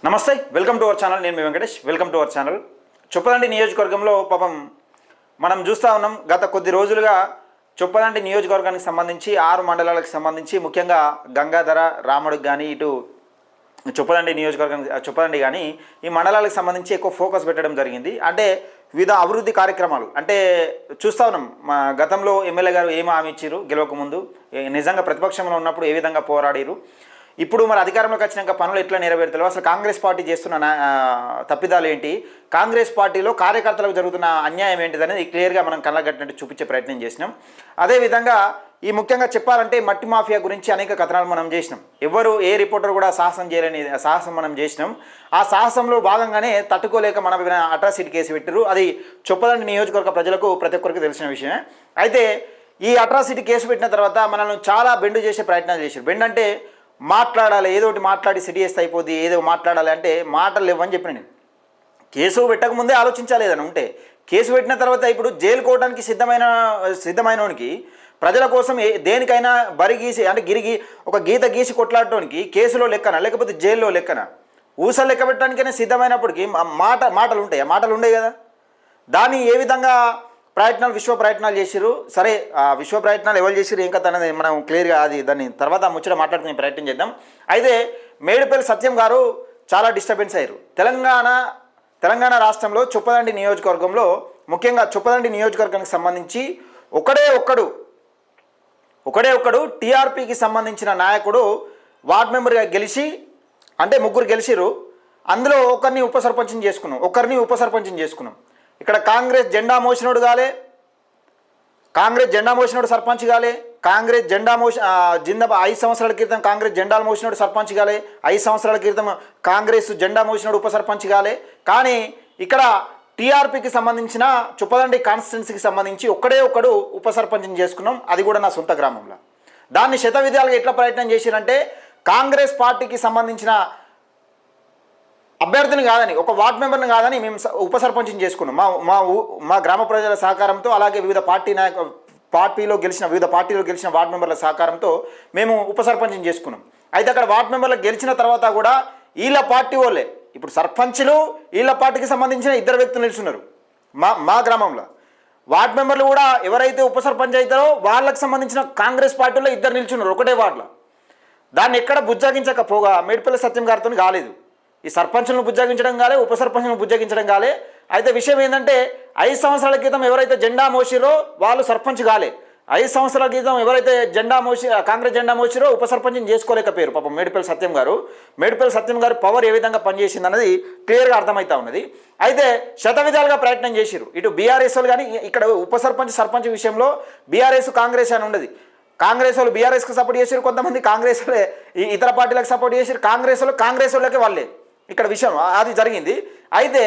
నమస్తే, welcome to our channel. నేను మీ Venkatesh. Welcome to our channel. Choppadandi నియోజకవర్గంలో పాపం మనం చూస్తూ ఉన్నాం. గత కొద్ది రోజులుగా చొప్పదండి నియోజకవర్గానికి సంబంధించి 6 మండలాలకు సంబంధించి ముఖ్యంగా గంగాధర, రాముడికి కానీ ఇటు చొప్పదండి కానీ ఈ మండలాలకు సంబంధించి ఎక్కువ ఫోకస్ పెట్టడం జరిగింది. అంటే వివిధ అభివృద్ధి కార్యక్రమాలు అంటే చూస్తూ ఉన్నాం. మా గతంలో ఎమ్మెల్యే గారు ఏమి హామీ ఇచ్చారు, గెలవకముందు నిజంగా ప్రతిపక్షంలో ఉన్నప్పుడు ఏ విధంగా పోరాడారు, ఇప్పుడు మరి అధికారంలోకి వచ్చినాక పనులు ఎట్లా నెరవేరుతారు, అసలు కాంగ్రెస్ పార్టీ చేస్తున్న తప్పిదాలు ఏంటి, కాంగ్రెస్ పార్టీలో కార్యకర్తలకు జరుగుతున్న అన్యాయం ఏంటిది అనేది క్లియర్గా మనం కళ్ళగట్టినట్టు చూపించే ప్రయత్నం చేసినాం. అదేవిధంగా ఈ ముఖ్యంగా చెప్పాలంటే మట్టి మాఫియా గురించి అనేక కథనాలు మనం చేసినాం. ఎవరు ఏ రిపోర్టర్ కూడా సాహసం చేయలేని సాహసం మనం చేసినాం. ఆ సాహసంలో భాగంగానే తట్టుకోలేక మన అట్రాసిటీ కేసు పెట్టారు. అది చొప్పదండి నియోజకవర్గ ప్రజలకు ప్రతి ఒక్కరికి తెలిసిన విషయమే. అయితే ఈ అట్రాసిటీ కేసు పెట్టిన తర్వాత మనల్ని చాలా బెండు చేసే ప్రయత్నాలు చేశారు. బెండ్ అంటే మాట్లాడాలి, ఏదో ఒకటి మాట్లాడి సిటీ వేస్తే అయిపోద్ది, ఏదో మాట్లాడాలి అంటే మాటలు లేవని చెప్పిన నేను. కేసు పెట్టకముందే ఆలోచించాలి ఏదైనా ఉంటే. కేసు పెట్టిన తర్వాత ఇప్పుడు జైలు కోవడానికి సిద్ధమైనోనికి ప్రజల కోసం దేనికైనా బరి గీసి అంటే ఒక గీత గీసి కొట్లాడటానికి కేసులో లెక్కన లేకపోతే జైల్లో లెక్కన ఊసలు లెక్క పెట్టడానికైనా సిద్ధమైనప్పటికీ మాటలు ఉంటాయి. మాటలు ఉండేవి కదా. దాన్ని ఏ విధంగా విశ్వ ప్రయత్నాలు చేసిరు. సరే, విశ్వ ప్రయత్నాలు ఎవరు చేసిరు ఏం కథ అనేది మనం క్లియర్గా దాన్ని తర్వాత ముచ్చట మాట్లాడుకునే ప్రయత్నం చేద్దాం. అయితే మేడిపల్లి సత్యం గారు చాలా డిస్టర్బెన్స్ అయ్యారు. తెలంగాణ రాష్ట్రంలో చొప్పదండి నియోజకవర్గంలో ముఖ్యంగా చొప్పదండి నియోజకవర్గానికి సంబంధించి ఒకడే ఒక్కడు టీఆర్పీకి సంబంధించిన నాయకుడు వార్డ్ మెంబర్గా గెలిచి, అంటే 3 గెలిచిరు. అందులో ఒకరిని ఉపసర్పంచిని చేసుకున్నాం. ఇక్కడ కాంగ్రెస్ జెండా మోసినోడు సర్పంచ్ కాలే, కాంగ్రెస్ జెండా 5 సంవత్సరాల క్రితం కాంగ్రెస్ జెండాలు మోసినోడు సర్పంచ్ కాలే, 5 సంవత్సరాల క్రితం కాంగ్రెస్ జెండా మోసినోడు ఉపసర్పంచ్ కాలే. కానీ ఇక్కడ టీఆర్పీకి సంబంధించిన చొప్పదండి కాన్స్టిట్యున్సీకి సంబంధించి ఒక్కడు ఉపసర్పంచ్ని చేసుకున్నాం. అది కూడా నా సొంత గ్రామంలో. దాన్ని శతవిధాలుగా ఎట్లా ప్రయత్నం చేసిరంటే కాంగ్రెస్ పార్టీకి సంబంధించిన అభ్యర్థిని కాదని, ఒక వార్డ్ మెంబర్ని కాదని మేము ఉపసర్పంచ్ని చేసుకున్నాం. మా గ్రామ ప్రజల సహకారంతో, అలాగే వివిధ పార్టీలో గెలిచిన వార్డ్ మెంబర్ల సహకారంతో మేము ఉపసర్పంచ్ని చేసుకున్నాం. అయితే అక్కడ వార్డ్ మెంబర్లు గెలిచిన తర్వాత కూడా వీళ్ళ పార్టీ వాళ్ళే, ఇప్పుడు సర్పంచ్లు వీళ్ళ పార్టీకి సంబంధించిన 2 వ్యక్తులు నిలుచున్నారు. మా గ్రామంలో వార్డ్ మెంబర్లు కూడా ఎవరైతే ఉపసర్పంచ్ అవుతారో వాళ్ళకి సంబంధించిన కాంగ్రెస్ పార్టీలో 2 నిల్చున్నారు ఒకటే వార్డులో. దాన్ని ఎక్కడ బుజ్జాగించకపోగా మేడిపల్లి సత్యం గారితో కాలేదు. ఈ సర్పంచులను బుజ్జాగించడం కాలే, ఉపసర్పంచులను బుజ్జాగించడం కాలే. అయితే విషయం ఏంటంటే 5 సంవత్సరాల క్రితం ఎవరైతే జెండా మోసిరో వాళ్ళు సర్పంచ్ కాలే, 5 సంవత్సరాల క్రితం ఎవరైతే కాంగ్రెస్ జెండా మోసిరో ఉపసర్పంచ్ని చేసుకోలేకపోయారు. పాపం మేడిపల్లి సత్యం గారు పవర్ ఏ విధంగా పనిచేసింది అన్నది క్లియర్గా అర్థమవుతా ఉన్నది. అయితే శతవిధాలుగా ప్రయత్నం చేసిరు. ఇటు బీఆర్ఎస్ వాళ్ళు కానీ ఇక్కడ సర్పంచ్ విషయంలో బీఆర్ఎస్ కాంగ్రెస్ అని ఉండదు. కాంగ్రెస్ వాళ్ళు బీఆర్ఎస్కి సపోర్ట్ చేసారు, కొంతమంది కాంగ్రెస్ వాళ్ళే ఇతర పార్టీలకు సపోర్ట్ చేసారు, కాంగ్రెస్ వాళ్ళకి వాళ్ళే ఇక్కడ విషయం అది జరిగింది. అయితే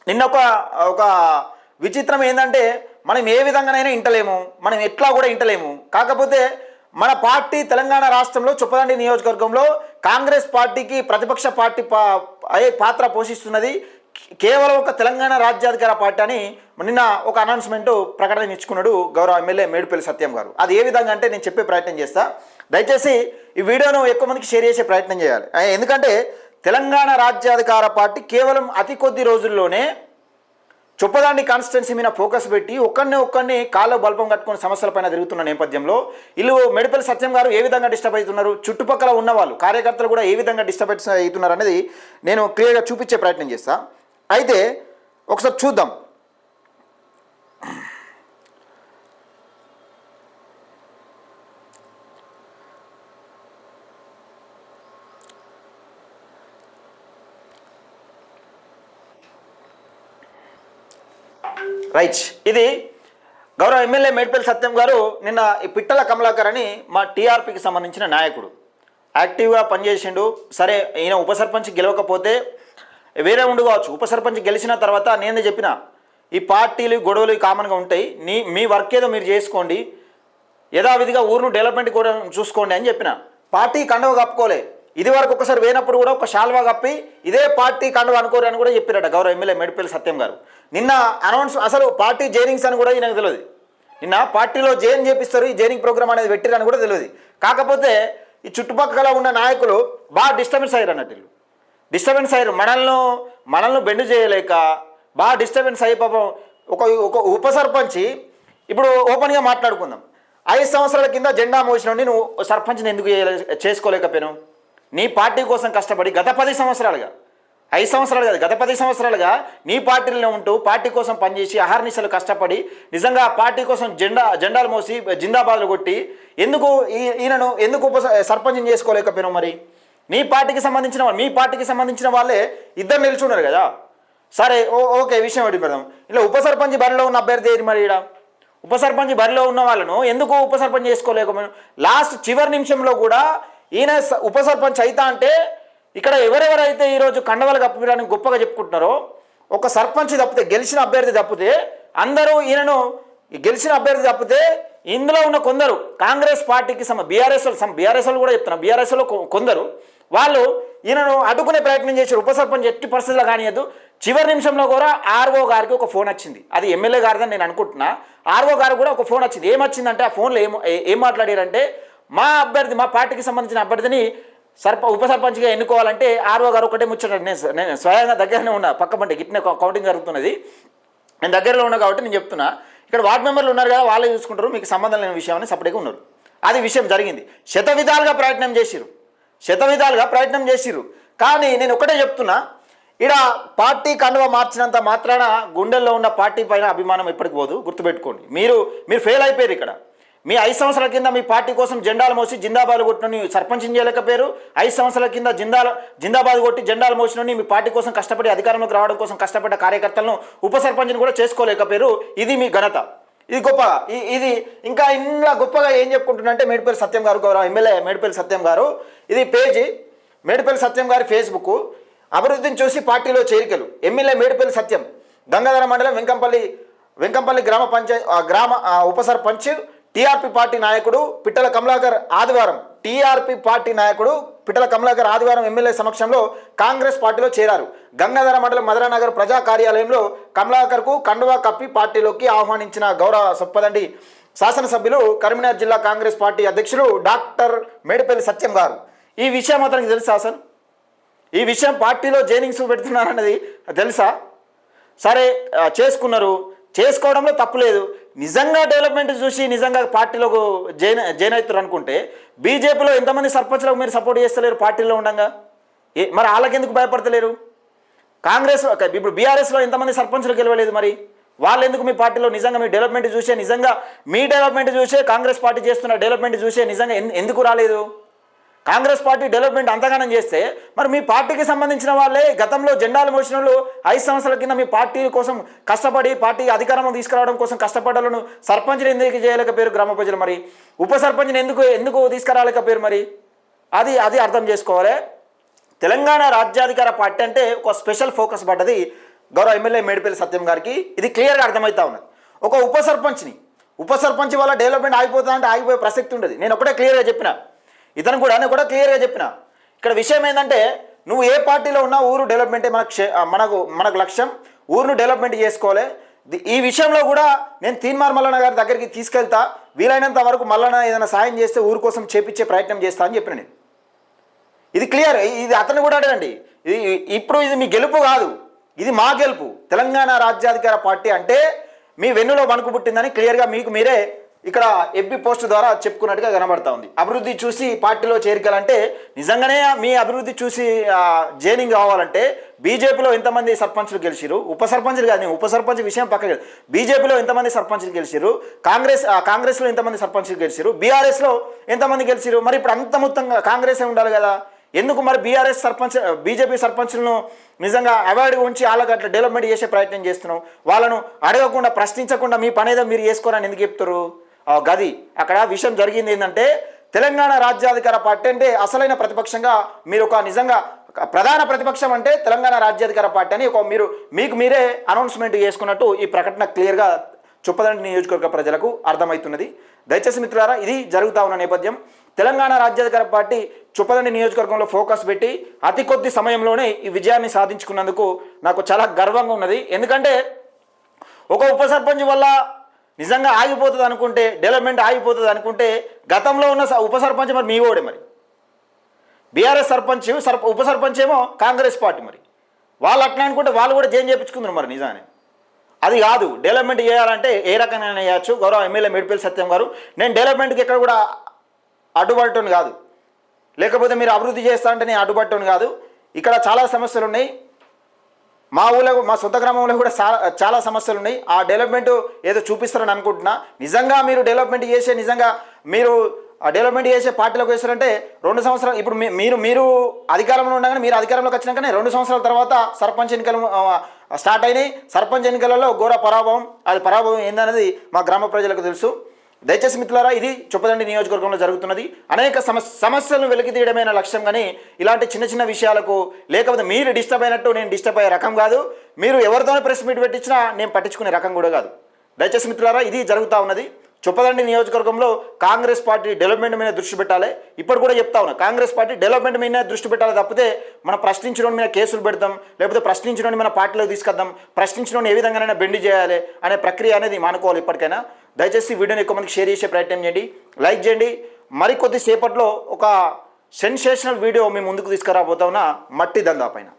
నిన్న ఒక విచిత్రం ఏంటంటే మనం ఏ విధంగానైనా ఇంటలేము, మనం ఎట్లా కూడా ఇంటలేము. కాకపోతే మన పార్టీ తెలంగాణ రాష్ట్రంలో చొప్పదండి నియోజకవర్గంలో కాంగ్రెస్ పార్టీకి ప్రతిపక్ష పార్టీ పాత్ర పోషిస్తున్నది కేవలం ఒక తెలంగాణ రాజ్యాధికార పార్టీ అని నిన్న ఒక అనౌన్స్మెంట్ ప్రకటన ఇచ్చుకున్నాడు గౌరవ ఎమ్మెల్యే మేడిపల్లి సత్యం గారు. అది ఏ విధంగా అంటే నేను చెప్పే ప్రయత్నం చేస్తా. దయచేసి ఈ వీడియోను ఎక్కువ మందికి షేర్ చేసే ప్రయత్నం చేయాలి. ఎందుకంటే తెలంగాణ రాజ్యాధికార పార్టీ కేవలం అతి కొద్ది రోజుల్లోనే చొప్పదండి కాన్స్టిట్యున్సీ మీద ఫోకస్ పెట్టి ఒక్కరిని కాళ్ళ బల్పం కట్టుకుని సమస్యలపైన తిరుగుతున్న నేపథ్యంలో వీళ్ళు మేడిపల్లి సత్యం గారు ఏ విధంగా డిస్టర్బ్ అవుతున్నారు, చుట్టుపక్కల ఉన్న వాళ్ళు కార్యకర్తలు కూడా ఏ విధంగా డిస్టర్బెన్స్ అవుతున్నారు అనేది నేను క్లియర్గా చూపించే ప్రయత్నం చేస్తా. అయితే ఒకసారి చూద్దాం. రైట్, ఇది గౌరవ ఎమ్మెల్యే మేడిపల్లి సత్యం గారు నిన్న ఈ పిట్టల కమలాకర్ అని మా టీఆర్పీకి సంబంధించిన నాయకుడు యాక్టివ్గా పనిచేసిండు. సరే, ఈయన ఉపసర్పంచ్ గెలవకపోతే వేరే కావచ్చు, ఉపసర్పంచ్ గెలిచిన తర్వాత నేనే చెప్పిన ఈ పార్టీలు గొడవలు కామన్గా ఉంటాయి, మీ వర్క్ ఏదో మీరు చేసుకోండి, యథావిధిగా ఊరును డెవలప్మెంట్ కూడా చూసుకోండి అని చెప్పిన. పార్టీ కండవ కప్పుకోలే. ఇది వరకు ఒకసారి వేనప్పుడు కూడా ఒక షాల్వా కప్పి ఇదే పార్టీ కండవ అనుకోరు అని కూడా చెప్పారట గౌరవ ఎమ్మెల్యే మేడిపల్లి సత్యం గారు. నిన్న అసలు పార్టీ జైనింగ్స్ అని కూడా నాకు తెలియదు. నిన్న పార్టీలో జైన్ చేపిస్తారు, ఈ జైనింగ్ ప్రోగ్రామ్ అనేది పెట్టిరని కూడా తెలియదు. కాకపోతే ఈ చుట్టుపక్కల ఉన్న నాయకులు బాగా డిస్టర్బెన్స్ అయ్యారు అన్నట్టు. డిస్టర్బెన్స్ అయ్యారు. మనల్ని బెండ్ చేయలేక బాగా డిస్టర్బెన్స్ అయ్యి పాపం ఒక ఒక ఉప సర్పంచి. ఇప్పుడు ఓపెన్గా మాట్లాడుకుందాం. 5 సంవత్సరాల కింద జెండా మోసినండి నువ్వు సర్పంచ్ని ఎందుకు చేసుకోలేకపోయావు? నీ పార్టీ కోసం కష్టపడి గత 10 సంవత్సరాలుగా, 5 సంవత్సరాలు కాదు, గత 10 సంవత్సరాలుగా నీ పార్టీలో ఉంటూ పార్టీ కోసం పనిచేసి అహర్నిశలు కష్టపడి నిజంగా పార్టీ కోసం జెండాలు మోసి జిందాబాదులు కొట్టి ఈయనను ఎందుకు సర్పంచ్ని చేసుకోలేకపోయినావు? మరి మీ పార్టీకి సంబంధించిన వాళ్ళే ఇద్దరు నిల్చున్నారు కదా. సరే ఓకే, విషయం ఒకటి పెడదాం. ఇలా ఉప సర్పంచ్ బరిలో ఉన్న అభ్యర్థి ఏది మరి? ఇక్కడ ఉప సర్పంచ్ బరిలో ఉన్న వాళ్ళను ఎందుకు ఉప సర్పంచ్ చేసుకోలేకపోయినా? లాస్ట్ చివరి నిమిషంలో కూడా ఈయన ఉప సర్పంచ్ అయితా అంటే ఇక్కడ ఎవరెవరైతే ఈరోజు కండవలు కప్పడానికి గొప్పగా చెప్పుకుంటున్నారో, ఒక సర్పంచ్ తప్పితే గెలిచిన అభ్యర్థి తప్పితే అందరూ ఈయనను గెలిచిన అభ్యర్థి తప్పితే ఇందులో ఉన్న కొందరు కాంగ్రెస్ పార్టీకి బీఆర్ఎస్ కూడా చెప్తున్నారు, బీఆర్ఎస్లో కొందరు వాళ్ళు ఈయనను అడ్డుకునే ప్రయత్నం చేశారు. ఉప సర్పంచ్ ఎట్టి పరిస్థితుల్లో కానియద్దు. చివరి నిమిషంలో కూడా ఆర్ఓ గారికి ఒక ఫోన్ వచ్చింది. అది ఎమ్మెల్యే గారిదని నేను అనుకుంటున్నా. ఆర్ఓ గారు కూడా ఒక ఫోన్ వచ్చింది. ఏమొచ్చిందంటే ఆ ఫోన్లో ఏం మాట్లాడారంటే, మా పార్టీకి సంబంధించిన అభ్యర్థిని ఉప సర్పంచ్గా ఎన్నుకోవాలంటే ఆర్ఓ గారు ఒకటే ముచ్చట. నేను స్వయంగా దగ్గరనే ఉన్నా, పక్క పంట గిట్నే కౌంటింగ్ జరుగుతున్నది, నేను దగ్గరలో ఉన్నా కాబట్టి నేను చెప్తున్నా. ఇక్కడ వార్డు మెంబర్లు ఉన్నారు కదా, వాళ్ళే చూసుకుంటారు, మీకు సంబంధం లేని విషయం అని సపరేట్గా ఉన్నారు. అది విషయం జరిగింది. శతవిధాలుగా ప్రయత్నం చేసిరు. కానీ నేను ఒకటే చెప్తున్నా, ఇక్కడ పార్టీ కండువ మార్చినంత మాత్రాన గుండెల్లో ఉన్న పార్టీ పైన అభిమానం ఎప్పటికి పోదు, గుర్తుపెట్టుకోండి. మీరు ఫెయిల్ అయిపోయారు. ఇక్కడ మీ 5 సంవత్సరాల కింద మీ పార్టీ కోసం జెండాలు మోసి జిందాబాద్ కొట్టినని సర్పంచ్ చేయలేకపోయారు. 5 సంవత్సరాల కింద జిందాబాద్ కొట్టి జెండాలు మోసినని మీ పార్టీ కోసం కష్టపడి అధికారంలోకి రావడం కోసం కష్టపడ్డ కార్యకర్తలను ఉప సర్పంచ్ని కూడా చేసుకోలేకపోయారు. ఇది మీ ఘనత, ఇది గొప్పగా. ఇది ఇంకా ఇంట్లో గొప్పగా ఏం చెప్పుకుంటున్నారంటే మేడిపల్లి సత్యం గారు, గౌరవ ఎమ్మెల్యే మేడిపల్లి సత్యం గారు, ఇది పేజీ మేడిపల్లి సత్యం గారి ఫేస్బుక్, అభివృద్ధిని చూసి పార్టీలో చేరికలు. ఎమ్మెల్యే మేడిపల్లి సత్యం, గంగాధర మండలం వెంకంపల్లి గ్రామ ఉప సర్పంచ్, టీఆర్పీ పార్టీ నాయకుడు పిట్టల కమలాకర్ ఆదివారం ఎమ్మెల్యే సమక్షంలో కాంగ్రెస్ పార్టీలో చేరారు. గంగాధర మండలం మధురానగర్ ప్రజా కార్యాలయంలో కమలాకర్కు కండువా కప్పి పార్టీలోకి ఆహ్వానించిన గౌరవ సొప్పదండి శాసనసభ్యులు, కరీంనగర్ జిల్లా కాంగ్రెస్ పార్టీ అధ్యక్షులు డాక్టర్ మేడిపల్లి సత్యం గారు. ఈ విషయం అతనికి తెలుసా? అసలు ఈ విషయం పార్టీలో జైనింగ్స్ పెడుతున్నారన్నది తెలుసా? సరే, చేసుకోవడంలో తప్పు లేదు. నిజంగా డెవలప్మెంట్ చూసి నిజంగా పార్టీలో జాయిన్ అవుతారు అనుకుంటే బీజేపీలో ఎంతమంది సర్పంచ్లకు మీరు సపోర్ట్ చేస్తలేరు పార్టీలో ఉండగా? మరి వాళ్ళకి ఎందుకు భయపడతలేరు? కాంగ్రెస్ ఇప్పుడు బీఆర్ఎస్లో ఎంతమంది సర్పంచ్లు గెలవలేదు? మరి వాళ్ళు ఎందుకు మీ పార్టీలో నిజంగా మీ డెవలప్మెంట్ చూసే కాంగ్రెస్ పార్టీ చేస్తున్న డెవలప్మెంట్ చూసే నిజంగా ఎందుకు రాలేదు? కాంగ్రెస్ పార్టీ డెవలప్మెంట్ అంతగానం చేస్తే మరి మీ పార్టీకి సంబంధించిన వాళ్ళే గతంలో జెండాలు మోసిన వాళ్ళు 5 సంవత్సరాల కింద మీ పార్టీ కోసం కష్టపడి పార్టీ అధికారంలో తీసుకురావడం కోసం కష్టపడ్డలను సర్పంచ్ని ఎందుకు చేయలేకపోయారు గ్రామ ప్రజలు? మరి ఉప సర్పంచ్ని ఎందుకు తీసుకురాలేకపోయారు? మరి అది అర్థం చేసుకోవాలి. తెలంగాణ రాజ్యాధికార పార్టీ అంటే ఒక స్పెషల్ ఫోకస్ పడ్డది గౌరవ ఎమ్మెల్యే మేడిపల్లి సత్యం గారికి. ఇది క్లియర్గా అర్థమవుతా ఉన్నది. ఒక ఉప సర్పంచ్ వల్ల డెవలప్మెంట్ ఆగిపోతుందంటే ఆగిపోయే ప్రసక్తి ఉండదు. నేను ఒకటే క్లియర్గా చెప్పిన, నేను కూడా క్లియర్గా చెప్పిన. ఇక్కడ విషయం ఏంటంటే, నువ్వు ఏ పార్టీలో ఉన్నా ఊరు డెవలప్మెంటే మనకు లక్ష్యం, ఊరును డెవలప్మెంట్ చేసుకోవాలి. ఈ విషయంలో కూడా నేను తీన్మార్ మల్లన్న గారి దగ్గరికి తీసుకెళ్తా, వీలైనంత వరకు మల్లన్న ఏదైనా సాయం చేస్తే ఊరు కోసం చేపించే ప్రయత్నం చేస్తా అని చెప్పిన నేను. ఇది క్లియర్. ఇది అతను కూడా అడగండి. ఇది మీ గెలుపు కాదు, ఇది మా గెలుపు. తెలంగాణ రాజ్యాధికార పార్టీ అంటే మీ వెన్నులో వణుకు పుట్టిందని క్లియర్గా మీకు మీరే ఇక్కడ ఎఫ్బి పోస్ట్ ద్వారా చెప్పుకున్నట్టుగా కనబడతా ఉంది. అభివృద్ధి చూసి పార్టీలో చేరికలంటే నిజంగానే మీ అభివృద్ధి చూసి జైనింగ్ కావాలంటే బీజేపీలో ఎంతమంది సర్పంచ్లు గెలిచిరు? ఉప సర్పంచ్లు కాదు, ఉప సర్పంచ్ విషయం పక్కన, బీజేపీలో ఎంతమంది సర్పంచ్లు గెలిచిరు? కాంగ్రెస్లో ఎంతమంది సర్పంచ్లు గెలిచిరు? బీఆర్ఎస్లో ఎంతమంది గెలిచిరు? మరి ఇప్పుడు అంత మొత్తంగా కాంగ్రెసే ఉండాలి కదా. ఎందుకు మరి బీజేపీ సర్పంచ్లను నిజంగా అవాయిడ్ ఉంచి వాళ్ళకి అట్లా డెవలప్మెంట్ చేసే ప్రయత్నం చేస్తున్నాం? వాళ్ళను అడగకుండా ప్రశ్నించకుండా మీ పనేదో మీరు చేసుకోరని ఎందుకు చెప్తారు? గది అక్కడ విషయం జరిగింది. ఏంటంటే తెలంగాణ రాజ్యాధికార పార్టీ అంటే అసలైన ప్రతిపక్షంగా మీరు ఒక నిజంగా ప్రధాన ప్రతిపక్షం అంటే తెలంగాణ రాజ్యాధికార పార్టీ అని మీకు మీరే అనౌన్స్మెంట్ చేసుకున్నట్టు ఈ ప్రకటన క్లియర్గా చొప్పదండి నియోజకవర్గ ప్రజలకు అర్థమవుతున్నది. దయచేసి మిత్రులారా, ఇది జరుగుతూ ఉన్న నేపథ్యం. తెలంగాణ రాజ్యాధికార పార్టీ చొప్పదండి నియోజకవర్గంలో ఫోకస్ పెట్టి అతి కొద్ది సమయంలోనే ఈ విజయాన్ని సాధించుకున్నందుకు నాకు చాలా గర్వంగా ఉన్నది. ఎందుకంటే ఒక ఉప సర్పంచ్ వల్ల నిజంగా ఆగిపోతుంది అనుకుంటే, డెవలప్మెంట్ ఆగిపోతుంది అనుకుంటే, గతంలో ఉన్న ఉప సర్పంచ్ మరి మీ ఓడే. మరి బీఆర్ఎస్ సర్పంచ్ ఉప సర్పంచ్ ఏమో కాంగ్రెస్ పార్టీ. మరి వాళ్ళు అట్లా అనుకుంటే వాళ్ళు కూడా జైన్ చేయించుకుందరు మరి నిజాన్ని. అది కాదు, డెవలప్మెంట్ చేయాలంటే ఏ రకంగా చేయొచ్చు. గౌరవ ఎమ్మెల్యే మేడిపల్లి సత్యం గారు, నేను డెవలప్మెంట్కి ఎక్కడ కూడా అడ్డుపడటం కాదు, లేకపోతే మీరు అభివృద్ధి చేస్తా అంటే నేను అడ్డుపడటం కాదు. ఇక్కడ చాలా సమస్యలు ఉన్నాయి. మా ఊళ్ళో మా సొంత గ్రామంలో కూడా చాలా సమస్యలు ఉన్నాయి. ఆ డెవలప్మెంట్ ఏదో చూపిస్తారని అనుకుంటున్నా. నిజంగా మీరు డెవలప్మెంట్ చేసే మీరు ఆ డెవలప్మెంట్ చేసే పార్టీలోకి వేస్తారంటే 2 సంవత్సరాలు ఇప్పుడు మీరు అధికారంలో ఉండగానే మీరు అధికారంలోకి వచ్చినాకనే 2 సంవత్సరాల తర్వాత సర్పంచ్ ఎన్నికలు స్టార్ట్ అయినాయి. సర్పంచ్ ఎన్నికలలో ఘోర పరాభవం. అది పరాభవం ఏందనేది మా గ్రామ ప్రజలకు తెలుసు. దయచేసి మిత్రులారా, ఇది చొప్పదండి నియోజకవర్గంలో జరుగుతున్నది. అనేక సమస్యలను వెలికి తీయడమే నా లక్ష్యం. కానీ ఇలాంటి చిన్న చిన్న విషయాలకు లేకపోతే మీరు డిస్టర్బ్ అయినట్టు నేను డిస్టర్బ్ అయ్యే రకం కాదు. మీరు ఎవరితోనే ప్రెస్ మీట్ పెట్టించినా నేను పట్టించుకునే రకం కూడా కాదు. దయచేసి మిత్రులారా, ఇది జరుగుతూ ఉన్నది. చొప్పదండి నియోజకవర్గంలో కాంగ్రెస్ పార్టీ డెవలప్మెంట్ మీద దృష్టి పెట్టాలి. ఇప్పుడు కూడా చెప్తా ఉన్నా, కాంగ్రెస్ పార్టీ డెవలప్మెంట్ మీద దృష్టి పెట్టాలి తప్పితే మనం ప్రశ్నించడం మీద కేసులు పెడతాం, లేకపోతే ప్రశ్నించడం మన పార్టీలోకి తీసుకొద్దాం, ప్రశ్నించడం ఏ విధంగానైనా బెండి చేయాలి అనే ప్రక్రియ అనేది మానుకోవాలి ఇప్పటికైనా. దయచేసి వీడియోని ఎక్కువ మందికి షేర్ చేసే ప్రయత్నం చేయండి, లైక్ చేయండి. మరికొద్ది సేపట్లో ఒక సెన్సేషనల్ వీడియో మీ ముందుకు తీసుకురాబోతా ఉన్నా మట్టి దందా పైన.